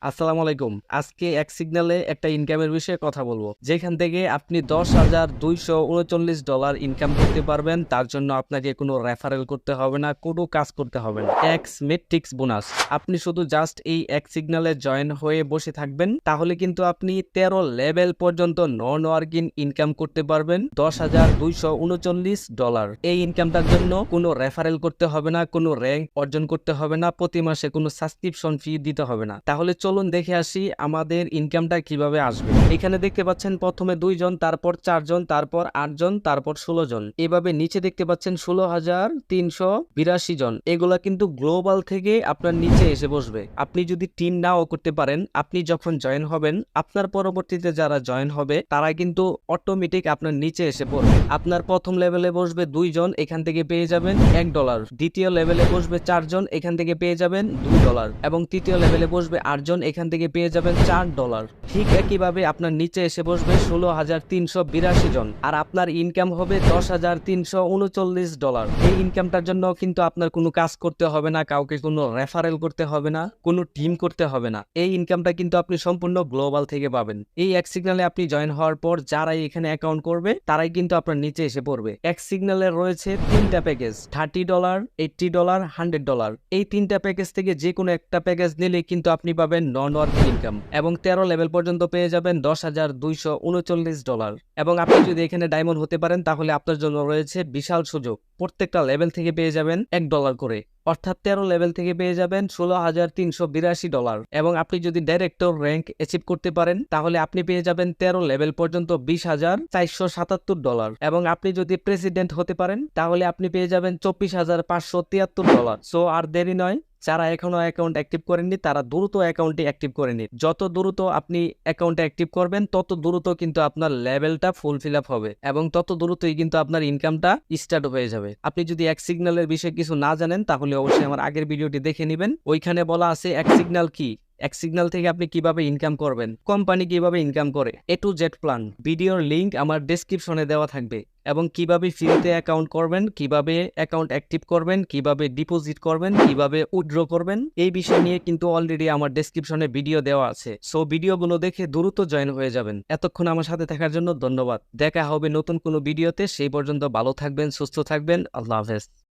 আসসালামু আলাইকুম। আজকে এক সিগনালে একটা ইনকামের বিষয়ে কথা বলবো, যেখান থেকে আপনি $10,239 ইনকাম করতে পারবেন। তার জন্য আপনাকে কোনো রেফারেল করতে হবে না, কোনো কাজ করতে হবে না। X metrics bonus. আপনি শুধু জাস্ট এই এক সিগনালে জয়েন হয়ে বসে থাকবেন, তাহলে কিন্তু আপনি 13 লেভেল পর্যন্ত নন ওয়ার্কিং ইনকাম করতে পারবেন $10,239। এই ইনকামটার জন্য কোনো রেফারেল করতে হবে না, কোনো র্যাঙ্ক অর্জন করতে হবে না, প্রতি মাসে কোনো সাবস্ক্রিপশন ফি দিতে হবে না। তাহলে চলুন দেখে আসি আমাদের ইনকামটা কিভাবে আসবে। এখানে দেখতে পাচ্ছেন প্রথমে 2 জন, তারপর 4 জন, তারপর 8 জন, তারপর 16 জন। এভাবে নিচে দেখতে পাচ্ছেন 16,382 জন। এগুলা কিন্তু গ্লোবাল থেকে আপনার নিচে এসে বসবে। আপনি যদি টিম নাও করতে পারেন, আপনি যখন জয়েন হবেন, আপনার পরবর্তীতে যারা জয়েন হবে তারা কিন্তু অটোমেটিক আপনার নিচে এসে পড়বে। আপনার প্রথম লেভেলে বসবে 2 জন, এখান থেকে পেয়ে যাবেন $1। দ্বিতীয় লেভেলে বসবে 4 জন, এখান থেকে পেয়ে যাবেন $2। এবং তৃতীয় লেভেলে বসবে 8 জন, এখান থেকে পেয়ে যাবেন $4। ঠিক একইভাবে আপনার নিচে এসে বসবে 16,382 জন, আর আপনার ইনকাম হবে $10,339। এই ইনকামটার জন্য কিন্তু আপনার কোনো কাজ করতে হবে না, কাউকে কোনো রেফারেল করতে হবে না, কোনো টিম করতে হবে না। এই ইনকামটা কিন্তু আপনি সম্পূর্ণ গ্লোবাল থেকে পাবেন। এই এক সিগনালে আপনি জয়েন হওয়ার পর যারাই এখানে অ্যাকাউন্ট করবে তারাই কিন্তু আপনার নিচে এসে পড়বে। এক সিগনালে রয়েছে 3টা প্যাকেজ, $30, $80, $100। এই 3টা প্যাকেজ থেকে যে কোনো একটা প্যাকেজ নিলে কিন্তু আপনি পাবেন নন ওয়ার্কিং ইনকাম, এবং 13 লেভেল পর্যন্ত পেয়ে যাবেন $10,239। এবং আপনি যদি এখানে ডায়মন্ড হতে পারেন তাহলে আপনার জন্য রয়েছে বিশাল সুযোগ। প্রত্যেকটা লেভেল থেকে পেয়ে যাবেন $1 করে, অর্থাৎ 13 লেভেল থেকে পেয়ে যাবেন $16,382। এবং আপনি যদি ডাইরেক্টর র্যাঙ্ক অ্যাচিভ করতে পারেন তাহলে আপনি পেয়ে যাবেন 13 লেভেল পর্যন্ত $20,477। এবং আপনি যদি প্রেসিডেন্ট হতে পারেন তাহলে আপনি পেয়ে যাবেন $24,573। সো আর দেরি নয়, যারা এখনো অ্যাকাউন্ট অ্যাক্টিভ করেননি তারা দ্রুত অ্যাকাউন্টে অ্যাক্টিভ করে নিন। যত দ্রুত আপনি অ্যাকাউন্টে অ্যাক্টিভ করবেন তত দ্রুত কিন্তু আপনার লেভেলটা ফুলফিল আপ হবে, এবং তত দ্রুতই কিন্তু আপনার ইনকামটা স্টার্ট হয়ে যাবে। আপনি যদি এক সিগন্যালের বিষয়ে কিছু না জানেন তাহলে অবশ্যই আমার আগের ভিডিওটি দেখে নেবেন। ওইখানে বলা আছে এক সিগন্যাল কি, এক সিগন্যাল থেকে আপনি কিভাবে ইনকাম করবেন, কোম্পানি কিভাবে ইনকাম করে, A to Z প্ল্যান। ভিডিওর লিংক আমার ডেসক্রিপশনে দেওয়া থাকবে। এবং কিভাবে ফ্রিতে অ্যাকাউন্ট করবেন, কিভাবে অ্যাকাউন্ট অ্যাক্টিভ করবেন, কিভাবে ডিপোজিট করবেন, কিভাবে উইথড্র করবেন, এই বিষয় নিয়ে কিন্তু অলরেডি আমার ডেসক্রিপশনে ভিডিও দেওয়া আছে। সো ভিডিওগুলো দেখে দ্রুত জয়েন হয়ে যাবেন। এতক্ষণ আমার সাথে থাকার জন্য ধন্যবাদ। দেখা হবে নতুন কোনো ভিডিওতে। সেই পর্যন্ত ভালো থাকবেন, সুস্থ থাকবেন। আল্লাহ হাফেজ।